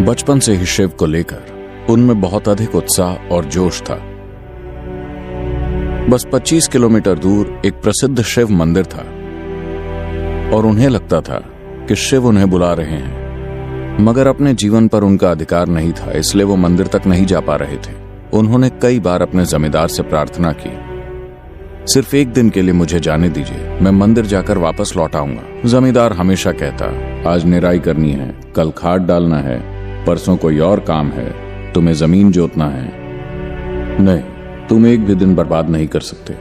बचपन से ही शिव को लेकर उनमें बहुत अधिक उत्साह और जोश था। बस 25 किलोमीटर दूर एक प्रसिद्ध शिव मंदिर था और उन्हें लगता था कि शिव उन्हें बुला रहे हैं, मगर अपने जीवन पर उनका अधिकार नहीं था, इसलिए वो मंदिर तक नहीं जा पा रहे थे। उन्होंने कई बार अपने जमींदार से प्रार्थना की, सिर्फ एक दिन के लिए मुझे जाने दीजिए, मैं मंदिर जाकर वापस लौट आऊंगा। जमींदार हमेशा कहता, आज निराई करनी है, कल खाद डालना है, परसों कोई और काम है, तुम्हें जमीन जोतना है। नहीं, तुम एक भी दिन बर्बाद नहीं कर सकते।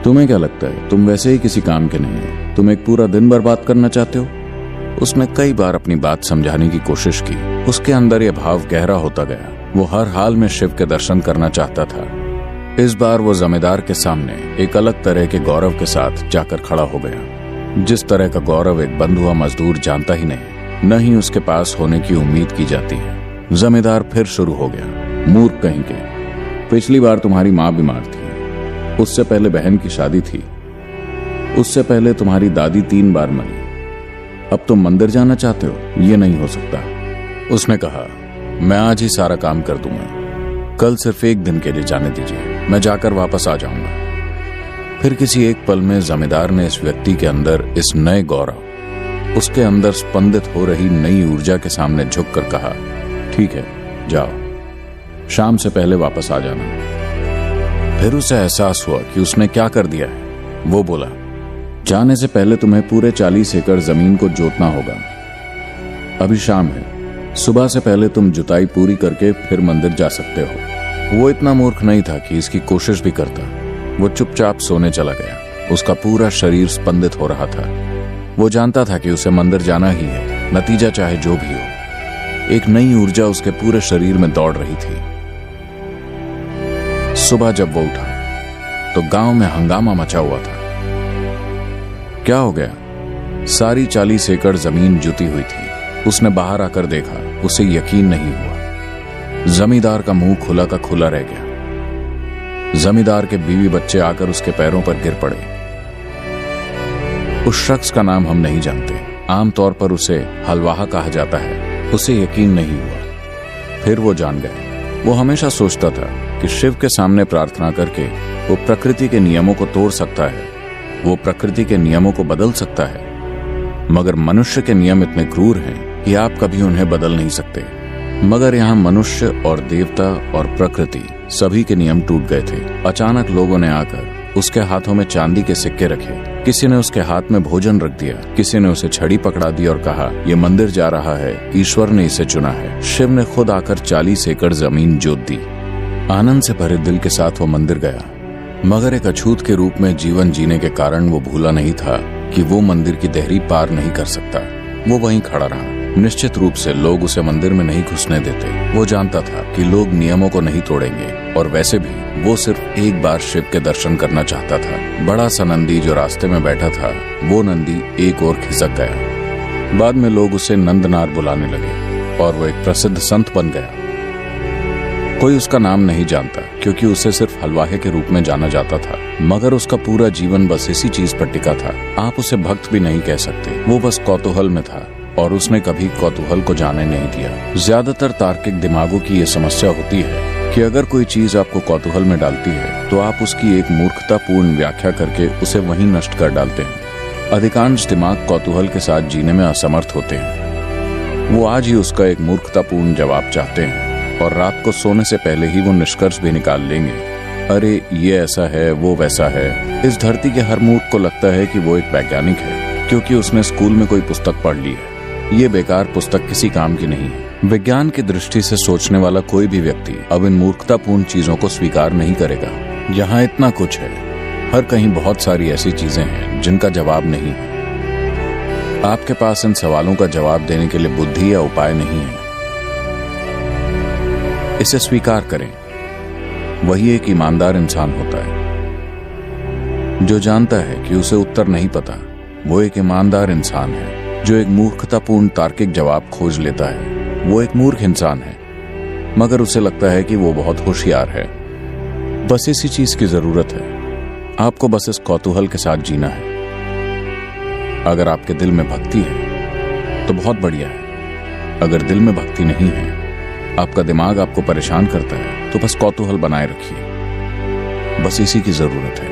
तुम्हें क्या लगता है तुम वैसे ही किसी काम के नहीं हो, तुम एक पूरा दिन बर्बाद करना चाहते हो? उसने कई बार अपनी बात समझाने की कोशिश की। उसके अंदर यह भाव गहरा होता गया। वो हर हाल में शिव के दर्शन करना चाहता था। इस बार वो जमींदार के सामने एक अलग तरह के गौरव के साथ जाकर खड़ा हो गया, जिस तरह का गौरव एक बंधुआ मजदूर जानता ही नहीं, न ही उसके पास होने की उम्मीद की जाती है। जमींदार फिर शुरू हो गया, मूर्ख कहीं के, पिछली बार तुम्हारी माँ बीमार थी, उससे पहले बहन की शादी थी, उससे पहले तुम्हारी दादी 3 बार मरी, अब तुम मंदिर जाना चाहते हो? ये नहीं हो सकता। उसने कहा, मैं आज ही सारा काम कर दूंगा, कल सिर्फ एक दिन के लिए जाने दीजिए, मैं जाकर वापस आ जाऊंगा। फिर किसी एक पल में जमींदार ने इस व्यक्ति के अंदर इस नए गौरव, उसके अंदर स्पंदित हो रही नई ऊर्जा के सामने झुककर कहा, ठीक है, जाओ, शाम से पहले वापस आ जाना। फिर उसे एहसास हुआ कि उसने क्या कर दिया है। वो बोला, जाने से पहले तुम्हें पूरे 40 एकड़ जमीन को जोतना होगा। अभी शाम है, सुबह से पहले तुम जुताई पूरी करके फिर मंदिर जा सकते हो। वो इतना मूर्ख नहीं था कि इसकी कोशिश भी करता। वो चुपचाप सोने चला गया। उसका पूरा शरीर स्पंदित हो रहा था। वो जानता था कि उसे मंदिर जाना ही है, नतीजा चाहे जो भी हो। एक नई ऊर्जा उसके पूरे शरीर में दौड़ रही थी। सुबह जब वो उठा तो गांव में हंगामा मचा हुआ था। क्या हो गया? सारी 40 एकड़ जमीन जुती हुई थी। उसने बाहर आकर देखा, उसे यकीन नहीं हुआ। जमींदार का मुंह खुला का खुला रह गया। जमींदार के बीवी बच्चे आकर उसके पैरों पर गिर पड़े। उस शख्स का नाम हम नहीं जानते, आमतौर पर उसे हलवाहा कहा जाता है। उसे यकीन नहीं हुआ। फिर वो जान गए। वो हमेशा सोचता था कि शिव के सामने प्रार्थना करके वो प्रकृति के नियमों को तोड़ सकता है, वो प्रकृति के नियमों को बदल सकता है, मगर मनुष्य के नियम इतने क्रूर हैं कि आप कभी उन्हें बदल नहीं सकते। मगर यहाँ मनुष्य और देवता और प्रकृति सभी के नियम टूट गए थे। अचानक लोगों ने आकर उसके हाथों में चांदी के सिक्के रखे, किसी ने उसके हाथ में भोजन रख दिया, किसी ने उसे छड़ी पकड़ा दी और कहा, ये मंदिर जा रहा है, ईश्वर ने इसे चुना है। शिव ने खुद आकर 40 एकड़ जमीन जोत दी। आनंद से भरे दिल के साथ वो मंदिर गया, मगर एक अछूत के रूप में जीवन जीने के कारण वो भूला नहीं था कि वो मंदिर की देहरी पार नहीं कर सकता। वो वहीं खड़ा रहा। निश्चित रूप से लोग उसे मंदिर में नहीं घुसने देते। वो जानता था कि लोग नियमों को नहीं तोड़ेंगे, और वैसे भी वो सिर्फ एक बार शिव के दर्शन करना चाहता था। बड़ा सा नंदी जो रास्ते में बैठा था, वो नंदी एक ओर खिसक गया। बाद में लोग उसे नंदनार बुलाने लगे और वो एक प्रसिद्ध संत बन गया। कोई उसका नाम नहीं जानता क्योंकि उसे सिर्फ हलवाहे के रूप में जाना जाता था, मगर उसका पूरा जीवन बस इसी चीज पर टिका था। आप उसे भक्त भी नहीं कह सकते, वो बस कौतूहल में था और उसने कभी कौतूहल को जाने नहीं दिया। ज्यादातर तार्किक दिमागों की ये समस्या होती है कि अगर कोई चीज आपको कौतूहल में डालती है तो आप उसकी एक मूर्खतापूर्ण व्याख्या करके उसे वहीं नष्ट कर डालते हैं। अधिकांश दिमाग कौतूहल के साथ जीने में असमर्थ होते हैं। वो आज ही उसका एक मूर्खतापूर्ण जवाब चाहते हैं और रात को सोने से पहले ही वो निष्कर्ष भी निकाल लेंगे, अरे ये ऐसा है, वो वैसा है। इस धरती के हर मूर्ख को लगता है कि वो एक वैज्ञानिक है क्योंकि उसने स्कूल में कोई पुस्तक पढ़ ली है। ये बेकार पुस्तक किसी काम की नहीं है। विज्ञान की दृष्टि से सोचने वाला कोई भी व्यक्ति अब इन मूर्खतापूर्ण चीजों को स्वीकार नहीं करेगा। यहाँ इतना कुछ है, हर कहीं बहुत सारी ऐसी चीजें हैं जिनका जवाब नहीं है। आपके पास इन सवालों का जवाब देने के लिए बुद्धि या उपाय नहीं है। इसे स्वीकार करें। वही एक ईमानदार इंसान होता है जो जानता है कि उसे उत्तर नहीं पता। वो एक ईमानदार इंसान है जो एक मूर्खतापूर्ण तार्किक जवाब खोज लेता है। वो एक मूर्ख इंसान है, मगर उसे लगता है कि वो बहुत होशियार है। बस इसी चीज की जरूरत है। आपको बस इस कौतूहल के साथ जीना है। अगर आपके दिल में भक्ति है तो बहुत बढ़िया है, अगर दिल में भक्ति नहीं है आपका दिमाग आपको परेशान करता है तो बस कौतूहल बनाए रखिए, बस इसी की जरूरत है।